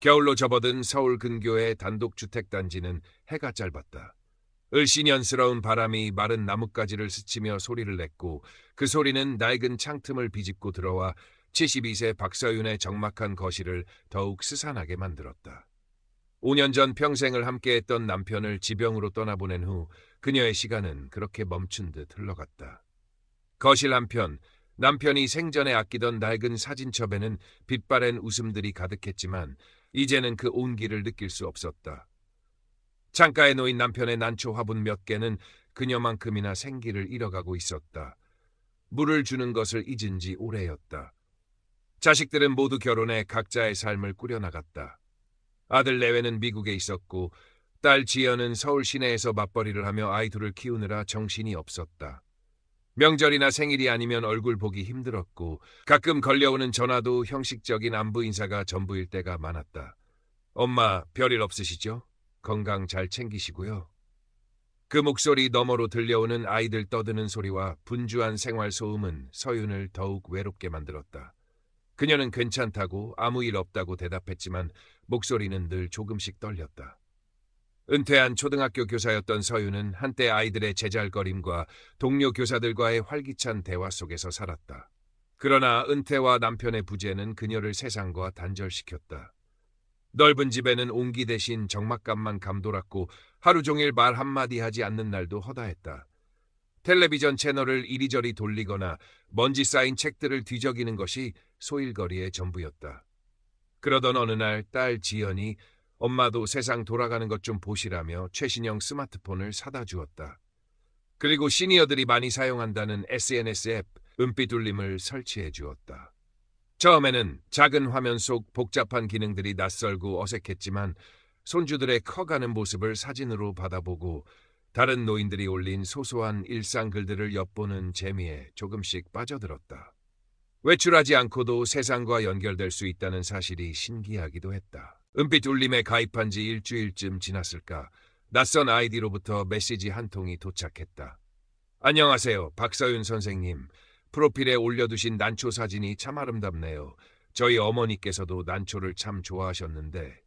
겨울로 접어든 서울 근교의 단독주택단지는 해가 짧았다. 을씨년스러운 바람이 마른 나뭇가지를 스치며 소리를 냈고 그 소리는 낡은 창틈을 비집고 들어와 72세 박서윤의 적막한 거실을 더욱 스산하게 만들었다. 5년 전 평생을 함께했던 남편을 지병으로 떠나보낸 후 그녀의 시간은 그렇게 멈춘 듯 흘러갔다. 거실 한편 남편이 생전에 아끼던 낡은 사진첩에는 빛바랜 웃음들이 가득했지만 이제는 그 온기를 느낄 수 없었다. 창가에 놓인 남편의 난초 화분 몇 개는 그녀만큼이나 생기를 잃어가고 있었다. 물을 주는 것을 잊은 지 오래였다. 자식들은 모두 결혼해 각자의 삶을 꾸려나갔다. 아들 내외는 미국에 있었고 딸 지연은 서울 시내에서 맞벌이를 하며 아이 둘을 키우느라 정신이 없었다. 명절이나 생일이 아니면 얼굴 보기 힘들었고 가끔 걸려오는 전화도 형식적인 안부 인사가 전부일 때가 많았다. 엄마, 별일 없으시죠? 건강 잘 챙기시고요. 그 목소리 너머로 들려오는 아이들 떠드는 소리와 분주한 생활 소음은 서윤을 더욱 외롭게 만들었다. 그녀는 괜찮다고 아무 일 없다고 대답했지만 목소리는 늘 조금씩 떨렸다. 은퇴한 초등학교 교사였던 서윤은 한때 아이들의 제잘거림과 동료 교사들과의 활기찬 대화 속에서 살았다. 그러나 은퇴와 남편의 부재는 그녀를 세상과 단절시켰다. 넓은 집에는 온기 대신 적막감만 감돌았고 하루 종일 말 한마디 하지 않는 날도 허다했다. 텔레비전 채널을 이리저리 돌리거나 먼지 쌓인 책들을 뒤적이는 것이 소일거리의 전부였다. 그러던 어느 날 딸 지연이 엄마도 세상 돌아가는 것 좀 보시라며 최신형 스마트폰을 사다 주었다. 그리고 시니어들이 많이 사용한다는 SNS 앱 은빛 울림을 설치해 주었다. 처음에는 작은 화면 속 복잡한 기능들이 낯설고 어색했지만 손주들의 커가는 모습을 사진으로 받아보고 다른 노인들이 올린 소소한 일상 글들을 엿보는 재미에 조금씩 빠져들었다. 외출하지 않고도 세상과 연결될 수 있다는 사실이 신기하기도 했다. 은빛 울림에 가입한 지 일주일쯤 지났을까 낯선 아이디로부터 메시지 한 통이 도착했다. 안녕하세요, 박서윤 선생님. 프로필에 올려두신 난초 사진이 참 아름답네요. 저희 어머니께서도 난초를 참 좋아하셨는데.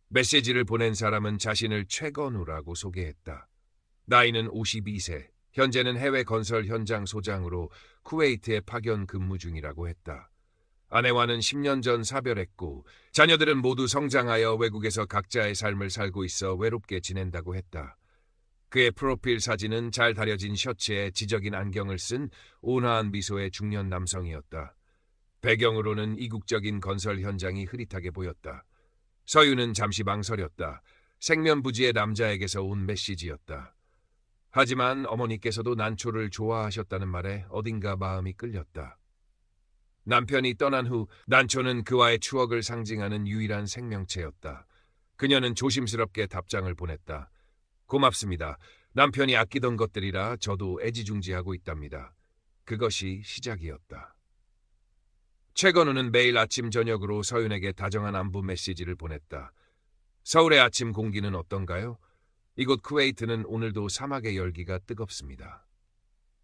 메시지를 보낸 사람은 자신을 최건우라고 소개했다. 나이는 52세, 현재는 해외 건설 현장 소장으로 쿠웨이트에 파견 근무 중이라고 했다. 아내와는 10년 전 사별했고 자녀들은 모두 성장하여 외국에서 각자의 삶을 살고 있어 외롭게 지낸다고 했다. 그의 프로필 사진은 잘 다려진 셔츠에 지적인 안경을 쓴 온화한 미소의 중년 남성이었다. 배경으로는 이국적인 건설 현장이 흐릿하게 보였다. 서윤은 잠시 망설였다. 생면부지의 남자에게서 온 메시지였다. 하지만 어머니께서도 난초를 좋아하셨다는 말에 어딘가 마음이 끌렸다. 남편이 떠난 후 난초는 그와의 추억을 상징하는 유일한 생명체였다. 그녀는 조심스럽게 답장을 보냈다. 고맙습니다. 남편이 아끼던 것들이라 저도 애지중지하고 있답니다. 그것이 시작이었다. 최건우는 매일 아침 저녁으로 서윤에게 다정한 안부 메시지를 보냈다. 서울의 아침 공기는 어떤가요? 이곳 쿠웨이트는 오늘도 사막의 열기가 뜨겁습니다.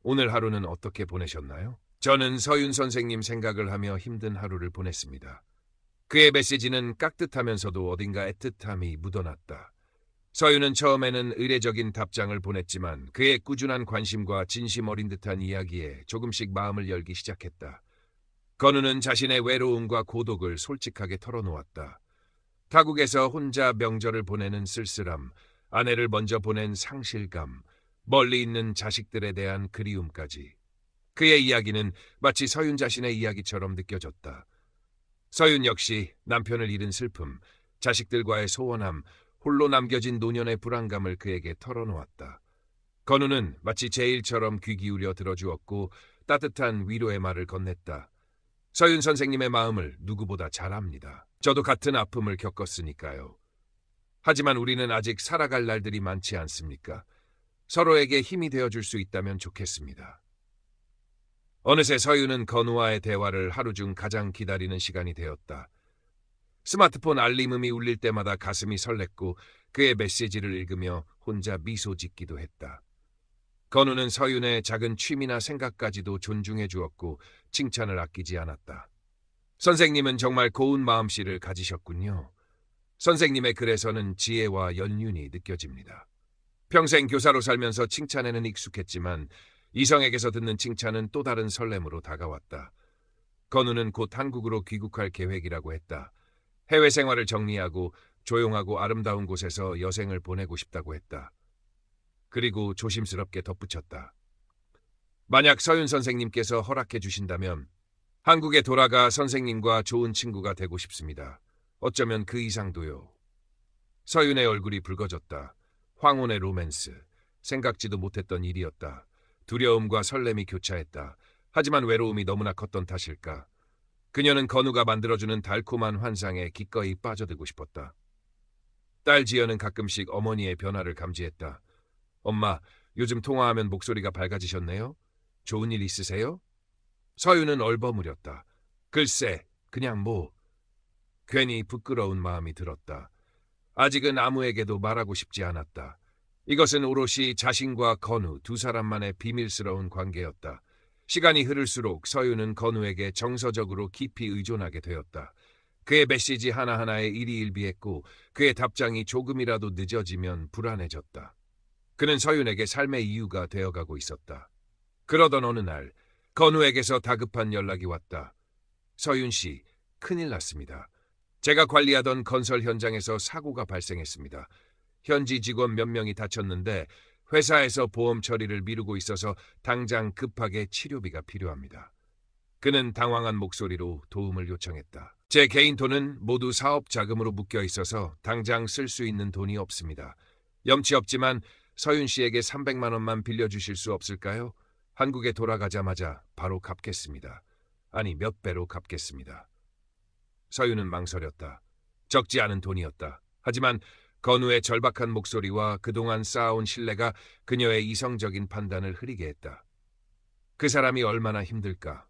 오늘 하루는 어떻게 보내셨나요? 저는 서윤 선생님 생각을 하며 힘든 하루를 보냈습니다. 그의 메시지는 깍듯하면서도 어딘가 애틋함이 묻어났다. 서윤은 처음에는 의례적인 답장을 보냈지만 그의 꾸준한 관심과 진심 어린 듯한 이야기에 조금씩 마음을 열기 시작했다. 건우는 자신의 외로움과 고독을 솔직하게 털어놓았다. 타국에서 혼자 명절을 보내는 쓸쓸함, 아내를 먼저 보낸 상실감, 멀리 있는 자식들에 대한 그리움까지. 그의 이야기는 마치 서윤 자신의 이야기처럼 느껴졌다. 서윤 역시 남편을 잃은 슬픔, 자식들과의 소원함, 홀로 남겨진 노년의 불안감을 그에게 털어놓았다. 건우는 마치 제일처럼 귀 기울여 들어주었고 따뜻한 위로의 말을 건넸다. 서윤 선생님의 마음을 누구보다 잘 압니다. 저도 같은 아픔을 겪었으니까요. 하지만 우리는 아직 살아갈 날들이 많지 않습니까? 서로에게 힘이 되어줄 수 있다면 좋겠습니다. 어느새 서윤은 건우와의 대화를 하루 중 가장 기다리는 시간이 되었다. 스마트폰 알림음이 울릴 때마다 가슴이 설렜고 그의 메시지를 읽으며 혼자 미소 짓기도 했다. 건우는 서윤의 작은 취미나 생각까지도 존중해 주었고 칭찬을 아끼지 않았다. 선생님은 정말 고운 마음씨를 가지셨군요. 선생님의 글에서는 지혜와 연륜이 느껴집니다. 평생 교사로 살면서 칭찬에는 익숙했지만 이성에게서 듣는 칭찬은 또 다른 설렘으로 다가왔다. 건우는 곧 한국으로 귀국할 계획이라고 했다. 해외 생활을 정리하고 조용하고 아름다운 곳에서 여생을 보내고 싶다고 했다. 그리고 조심스럽게 덧붙였다. 만약 서윤 선생님께서 허락해 주신다면 한국에 돌아가 선생님과 좋은 친구가 되고 싶습니다. 어쩌면 그 이상도요. 서윤의 얼굴이 붉어졌다. 황혼의 로맨스. 생각지도 못했던 일이었다. 두려움과 설렘이 교차했다. 하지만 외로움이 너무나 컸던 탓일까. 그녀는 건우가 만들어주는 달콤한 환상에 기꺼이 빠져들고 싶었다. 딸 지연은 가끔씩 어머니의 변화를 감지했다. 엄마, 요즘 통화하면 목소리가 밝아지셨네요? 좋은 일 있으세요? 서윤은 얼버무렸다. 글쎄, 그냥 뭐. 괜히 부끄러운 마음이 들었다. 아직은 아무에게도 말하고 싶지 않았다. 이것은 오롯이 자신과 건우 두 사람만의 비밀스러운 관계였다. 시간이 흐를수록 서윤은 건우에게 정서적으로 깊이 의존하게 되었다. 그의 메시지 하나하나에 일희일비했고 그의 답장이 조금이라도 늦어지면 불안해졌다. 그는 서윤에게 삶의 이유가 되어가고 있었다. 그러던 어느 날 건우에게서 다급한 연락이 왔다. 서윤 씨, 큰일 났습니다. 제가 관리하던 건설 현장에서 사고가 발생했습니다. 현지 직원 몇 명이 다쳤는데 회사에서 보험 처리를 미루고 있어서 당장 급하게 치료비가 필요합니다. 그는 당황한 목소리로 도움을 요청했다. 제 개인 돈은 모두 사업 자금으로 묶여 있어서 당장 쓸 수 있는 돈이 없습니다. 염치 없지만 서윤 씨에게 300만 원만 빌려주실 수 없을까요? 한국에 돌아가자마자 바로 갚겠습니다. 아니, 몇 배로 갚겠습니다. 서윤은 망설였다. 적지 않은 돈이었다. 하지만 건우의 절박한 목소리와 그동안 쌓아온 신뢰가 그녀의 이성적인 판단을 흐리게 했다. 그 사람이 얼마나 힘들까?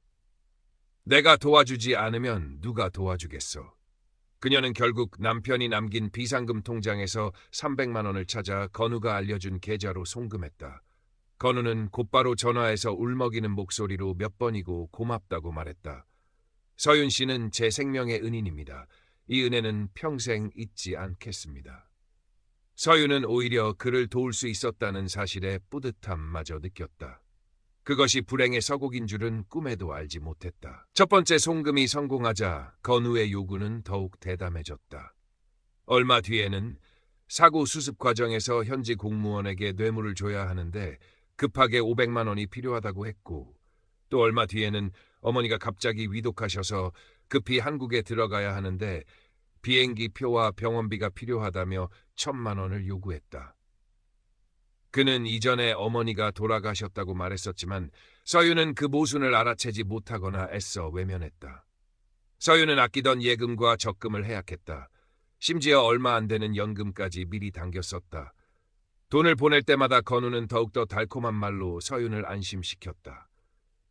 내가 도와주지 않으면 누가 도와주겠어? 그녀는 결국 남편이 남긴 비상금 통장에서 300만 원을 찾아 건우가 알려준 계좌로 송금했다. 건우는 곧바로 전화해서 울먹이는 목소리로 몇 번이고 고맙다고 말했다. 서윤 씨는 제 생명의 은인입니다. 이 은혜는 평생 잊지 않겠습니다. 서윤은 오히려 그를 도울 수 있었다는 사실에 뿌듯함마저 느꼈다. 그것이 불행의 서곡인 줄은 꿈에도 알지 못했다. 첫 번째 송금이 성공하자 건우의 요구는 더욱 대담해졌다. 얼마 뒤에는 사고 수습 과정에서 현지 공무원에게 뇌물을 줘야 하는데 급하게 500만 원이 필요하다고 했고, 또 얼마 뒤에는 어머니가 갑자기 위독하셔서 급히 한국에 들어가야 하는데 비행기 표와 병원비가 필요하다며 1,000만 원을 요구했다. 그는 이전에 어머니가 돌아가셨다고 말했었지만 서윤은 그 모순을 알아채지 못하거나 애써 외면했다. 서윤은 아끼던 예금과 적금을 해약했다. 심지어 얼마 안 되는 연금까지 미리 당겼었다. 돈을 보낼 때마다 건우는 더욱더 달콤한 말로 서윤을 안심시켰다.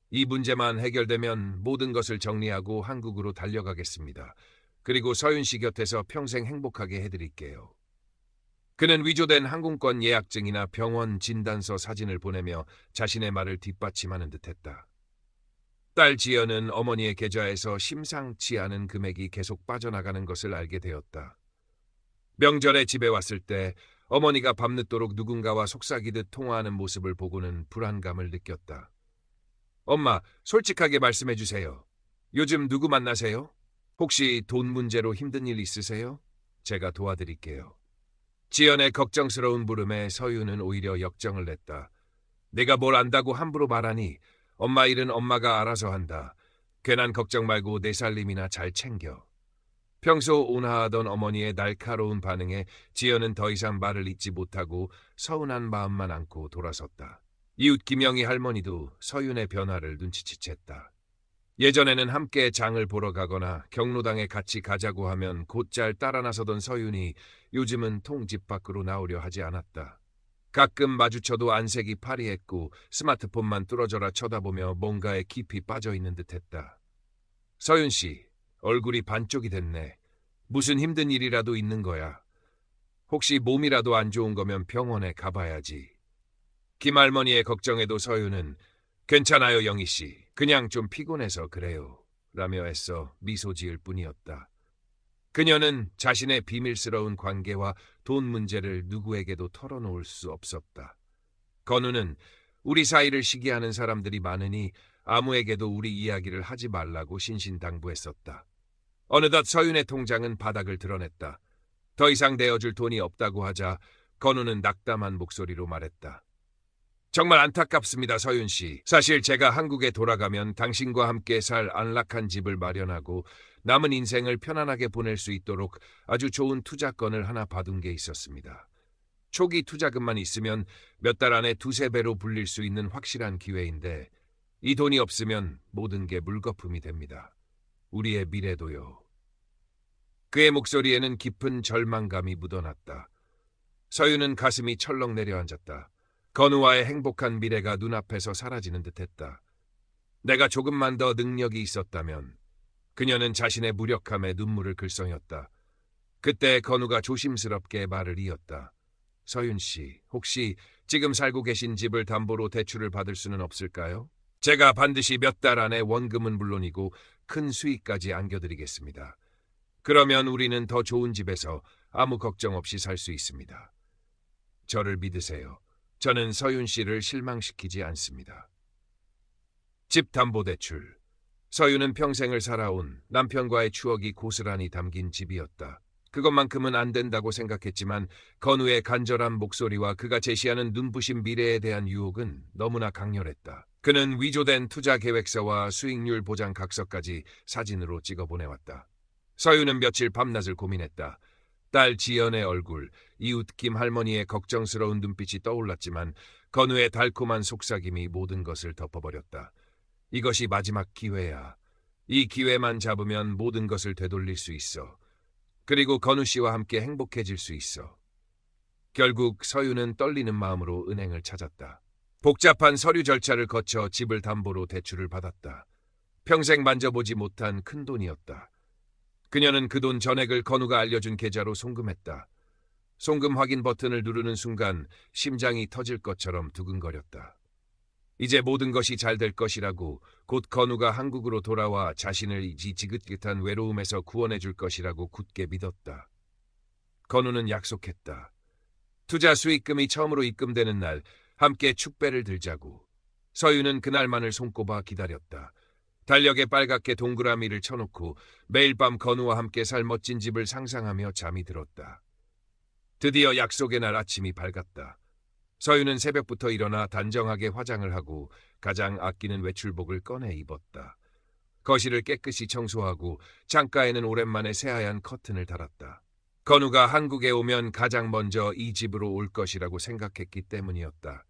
이 문제만 해결되면 모든 것을 정리하고 한국으로 달려가겠습니다. 그리고 서윤 씨 곁에서 평생 행복하게 해드릴게요. 그는 위조된 항공권 예약증이나 병원 진단서 사진을 보내며 자신의 말을 뒷받침하는 듯했다. 딸 지연은 어머니의 계좌에서 심상치 않은 금액이 계속 빠져나가는 것을 알게 되었다. 명절에 집에 왔을 때 어머니가 밤늦도록 누군가와 속삭이듯 통화하는 모습을 보고는 불안감을 느꼈다. 엄마, 솔직하게 말씀해 주세요. 요즘 누구 만나세요? 혹시 돈 문제로 힘든 일 있으세요? 제가 도와드릴게요. 지연의 걱정스러운 물음에 서윤은 오히려 역정을 냈다. 내가 뭘 안다고 함부로 말하니? 엄마 일은 엄마가 알아서 한다. 괜한 걱정 말고 내 살림이나 잘 챙겨. 평소 온화하던 어머니의 날카로운 반응에 지연은 더 이상 말을 잇지 못하고 서운한 마음만 안고 돌아섰다. 이웃 김영희 할머니도 서윤의 변화를 눈치챘다. 예전에는 함께 장을 보러 가거나 경로당에 같이 가자고 하면 곧잘 따라 나서던 서윤이 요즘은 통 집 밖으로 나오려 하지 않았다. 가끔 마주쳐도 안색이 파리했고 스마트폰만 뚫어져라 쳐다보며 뭔가에 깊이 빠져있는 듯했다. 서윤 씨, 얼굴이 반쪽이 됐네. 무슨 힘든 일이라도 있는 거야. 혹시 몸이라도 안 좋은 거면 병원에 가봐야지. 김할머니의 걱정에도 서윤은 괜찮아요, 영희 씨. 그냥 좀 피곤해서 그래요. 라며 애써 미소 지을 뿐이었다. 그녀는 자신의 비밀스러운 관계와 돈 문제를 누구에게도 털어놓을 수 없었다. 건우는 우리 사이를 시기하는 사람들이 많으니 아무에게도 우리 이야기를 하지 말라고 신신당부했었다. 어느덧 서윤의 통장은 바닥을 드러냈다. 더 이상 내어줄 돈이 없다고 하자 건우는 낙담한 목소리로 말했다. 정말 안타깝습니다, 서윤 씨. 사실 제가 한국에 돌아가면 당신과 함께 살 안락한 집을 마련하고 남은 인생을 편안하게 보낼 수 있도록 아주 좋은 투자건을 하나 받은 게 있었습니다. 초기 투자금만 있으면 몇 달 안에 두세 배로 불릴 수 있는 확실한 기회인데 이 돈이 없으면 모든 게 물거품이 됩니다. 우리의 미래도요. 그의 목소리에는 깊은 절망감이 묻어났다. 서윤은 가슴이 철렁 내려앉았다. 건우와의 행복한 미래가 눈앞에서 사라지는 듯했다. 내가 조금만 더 능력이 있었다면. 그녀는 자신의 무력함에 눈물을 글썽였다. 그때 건우가 조심스럽게 말을 이었다. 서윤 씨, 혹시 지금 살고 계신 집을 담보로 대출을 받을 수는 없을까요? 제가 반드시 몇 달 안에 원금은 물론이고 큰 수익까지 안겨드리겠습니다. 그러면 우리는 더 좋은 집에서 아무 걱정 없이 살 수 있습니다. 저를 믿으세요. 저는 서윤 씨를 실망시키지 않습니다. 집담보대출. 서윤은 평생을 살아온 남편과의 추억이 고스란히 담긴 집이었다. 그것만큼은 안 된다고 생각했지만 건우의 간절한 목소리와 그가 제시하는 눈부신 미래에 대한 유혹은 너무나 강렬했다. 그는 위조된 투자 계획서와 수익률 보장 각서까지 사진으로 찍어 보내왔다. 서윤은 며칠 밤낮을 고민했다. 딸 지연의 얼굴, 이웃 김 할머니의 걱정스러운 눈빛이 떠올랐지만 건우의 달콤한 속삭임이 모든 것을 덮어버렸다. 이것이 마지막 기회야. 이 기회만 잡으면 모든 것을 되돌릴 수 있어. 그리고 건우 씨와 함께 행복해질 수 있어. 결국 서윤은 떨리는 마음으로 은행을 찾았다. 복잡한 서류 절차를 거쳐 집을 담보로 대출을 받았다. 평생 만져보지 못한 큰 돈이었다. 그녀는 그 돈 전액을 건우가 알려준 계좌로 송금했다. 송금 확인 버튼을 누르는 순간 심장이 터질 것처럼 두근거렸다. 이제 모든 것이 잘 될 것이라고, 곧 건우가 한국으로 돌아와 자신을 이 지긋깃한 외로움에서 구원해 줄 것이라고 굳게 믿었다. 건우는 약속했다. 투자 수익금이 처음으로 입금되는 날 함께 축배를 들자고. 서윤은 그날만을 손꼽아 기다렸다. 달력에 빨갛게 동그라미를 쳐놓고 매일 밤 건우와 함께 살 멋진 집을 상상하며 잠이 들었다. 드디어 약속의 날 아침이 밝았다. 서윤은 새벽부터 일어나 단정하게 화장을 하고 가장 아끼는 외출복을 꺼내 입었다. 거실을 깨끗이 청소하고 창가에는 오랜만에 새하얀 커튼을 달았다. 건우가 한국에 오면 가장 먼저 이 집으로 올 것이라고 생각했기 때문이었다.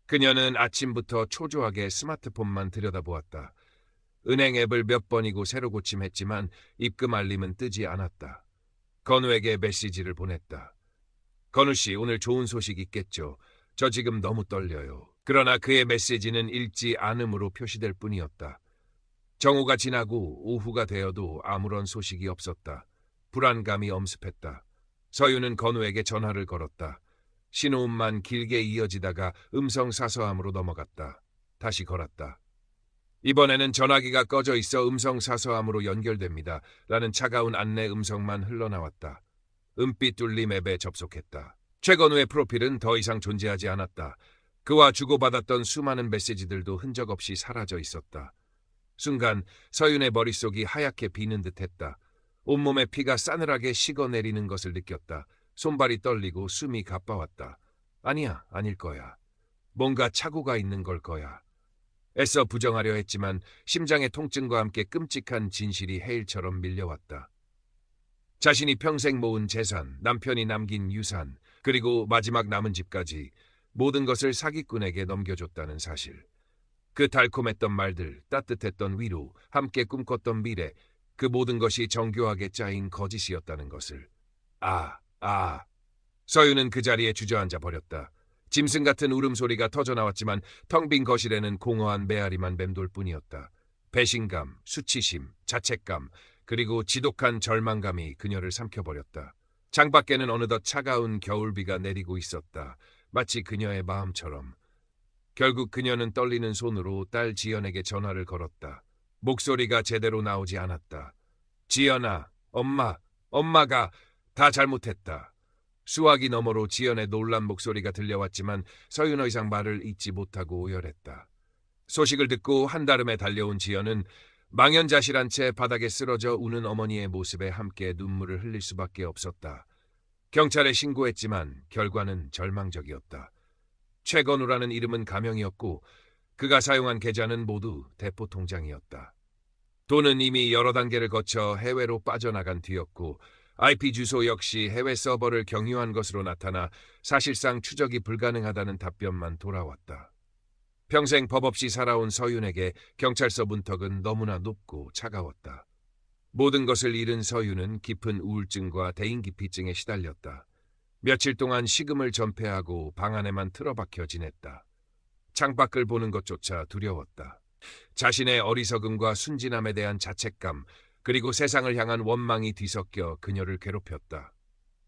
그녀는 아침부터 초조하게 스마트폰만 들여다보았다. 은행 앱을 몇 번이고 새로 고침했지만 입금 알림은 뜨지 않았다. 건우에게 메시지를 보냈다. 건우 씨, 오늘 좋은 소식 있겠죠? 저 지금 너무 떨려요. 그러나 그의 메시지는 읽지 않음으로 표시될 뿐이었다. 정오가 지나고 오후가 되어도 아무런 소식이 없었다. 불안감이 엄습했다. 서윤은 건우에게 전화를 걸었다. 신호음만 길게 이어지다가 음성 사서함으로 넘어갔다. 다시 걸었다. 이번에는 전화기가 꺼져 있어 음성 사서함으로 연결됩니다. 라는 차가운 안내 음성만 흘러나왔다. 은빛 뚫림 앱에 접속했다. 최건우의 프로필은 더 이상 존재하지 않았다. 그와 주고받았던 수많은 메시지들도 흔적 없이 사라져 있었다. 순간 서윤의 머릿속이 하얗게 비는 듯했다. 온몸에 피가 싸늘하게 식어내리는 것을 느꼈다. 손발이 떨리고 숨이 가빠왔다. 아니야, 아닐 거야. 뭔가 착오가 있는 걸 거야. 애써 부정하려 했지만 심장의 통증과 함께 끔찍한 진실이 해일처럼 밀려왔다. 자신이 평생 모은 재산, 남편이 남긴 유산, 그리고 마지막 남은 집까지 모든 것을 사기꾼에게 넘겨줬다는 사실. 그 달콤했던 말들, 따뜻했던 위로, 함께 꿈꿨던 미래, 그 모든 것이 정교하게 짜인 거짓이었다는 것을. 서윤은 그 자리에 주저앉아 버렸다. 짐승 같은 울음소리가 터져나왔지만 텅 빈 거실에는 공허한 메아리만 맴돌 뿐이었다. 배신감, 수치심, 자책감, 그리고 지독한 절망감이 그녀를 삼켜버렸다. 창밖에는 어느덧 차가운 겨울비가 내리고 있었다. 마치 그녀의 마음처럼. 결국 그녀는 떨리는 손으로 딸 지연에게 전화를 걸었다. 목소리가 제대로 나오지 않았다. 지연아, 엄마, 엄마가 다 잘못했다. 수화기 너머로 지연의 놀란 목소리가 들려왔지만 서윤 더 이상 말을 잇지 못하고 오열했다. 소식을 듣고 한달음에 달려온 지연은 망연자실한 채 바닥에 쓰러져 우는 어머니의 모습에 함께 눈물을 흘릴 수밖에 없었다. 경찰에 신고했지만 결과는 절망적이었다. 최건우라는 이름은 가명이었고 그가 사용한 계좌는 모두 대포 통장이었다. 돈은 이미 여러 단계를 거쳐 해외로 빠져나간 뒤였고 IP 주소 역시 해외 서버를 경유한 것으로 나타나 사실상 추적이 불가능하다는 답변만 돌아왔다. 평생 법 없이 살아온 서윤에게 경찰서 문턱은 너무나 높고 차가웠다. 모든 것을 잃은 서윤은 깊은 우울증과 대인기피증에 시달렸다. 며칠 동안 식음을 전폐하고 방 안에만 틀어박혀 지냈다. 창밖을 보는 것조차 두려웠다. 자신의 어리석음과 순진함에 대한 자책감, 그리고 세상을 향한 원망이 뒤섞여 그녀를 괴롭혔다.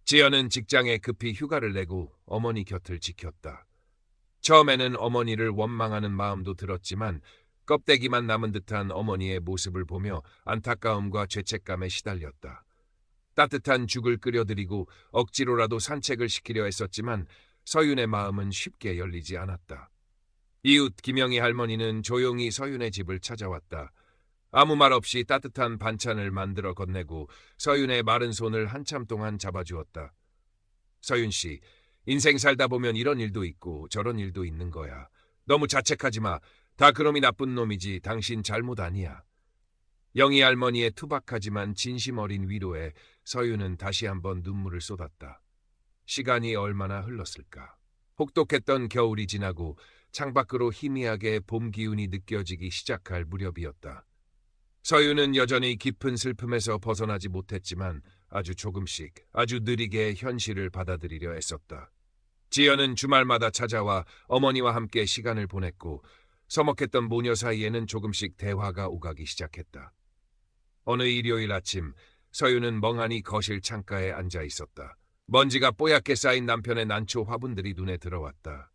지연은 직장에 급히 휴가를 내고 어머니 곁을 지켰다. 처음에는 어머니를 원망하는 마음도 들었지만 껍데기만 남은 듯한 어머니의 모습을 보며 안타까움과 죄책감에 시달렸다. 따뜻한 죽을 끓여드리고 억지로라도 산책을 시키려 했었지만 서윤의 마음은 쉽게 열리지 않았다. 이웃 김영희 할머니는 조용히 서윤의 집을 찾아왔다. 아무 말 없이 따뜻한 반찬을 만들어 건네고 서윤의 마른 손을 한참 동안 잡아주었다. 서윤 씨, 인생 살다 보면 이런 일도 있고 저런 일도 있는 거야. 너무 자책하지 마. 다 그놈이 나쁜 놈이지 당신 잘못 아니야. 영희 할머니의 투박하지만 진심 어린 위로에 서윤은 다시 한번 눈물을 쏟았다. 시간이 얼마나 흘렀을까. 혹독했던 겨울이 지나고 창밖으로 희미하게 봄 기운이 느껴지기 시작할 무렵이었다. 서윤은 여전히 깊은 슬픔에서 벗어나지 못했지만 아주 조금씩, 아주 느리게 현실을 받아들이려 애썼다. 지연은 주말마다 찾아와 어머니와 함께 시간을 보냈고 서먹했던 모녀 사이에는 조금씩 대화가 오가기 시작했다. 어느 일요일 아침, 서윤은 멍하니 거실 창가에 앉아 있었다. 먼지가 뽀얗게 쌓인 남편의 난초 화분들이 눈에 들어왔다.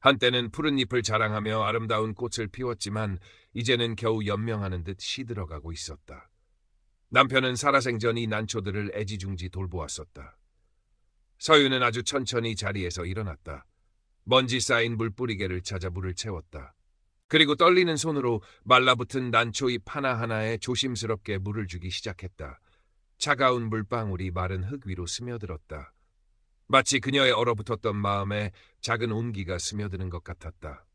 한때는 푸른 잎을 자랑하며 아름다운 꽃을 피웠지만 이제는 겨우 연명하는 듯 시들어가고 있었다. 남편은 살아생전 이 난초들을 애지중지 돌보았었다. 서윤은 아주 천천히 자리에서 일어났다. 먼지 쌓인 물뿌리개를 찾아 물을 채웠다. 그리고 떨리는 손으로 말라붙은 난초잎 하나하나에 조심스럽게 물을 주기 시작했다. 차가운 물방울이 마른 흙 위로 스며들었다. 마치 그녀의 얼어붙었던 마음에 작은 온기가 스며드는 것 같았다.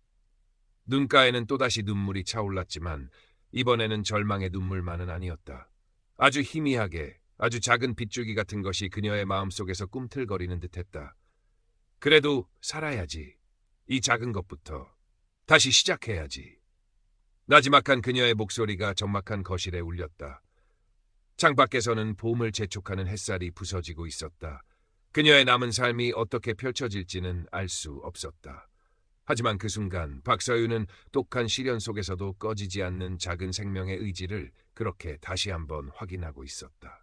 눈가에는 또다시 눈물이 차올랐지만 이번에는 절망의 눈물만은 아니었다. 아주 희미하게, 아주 작은 빗줄기 같은 것이 그녀의 마음속에서 꿈틀거리는 듯했다. 그래도 살아야지. 이 작은 것부터. 다시 시작해야지. 나지막한 그녀의 목소리가 적막한 거실에 울렸다. 창밖에서는 봄을 재촉하는 햇살이 부서지고 있었다. 그녀의 남은 삶이 어떻게 펼쳐질지는 알 수 없었다. 하지만 그 순간 박서윤은 독한 시련 속에서도 꺼지지 않는 작은 생명의 의지를 그렇게 다시 한번 확인하고 있었다.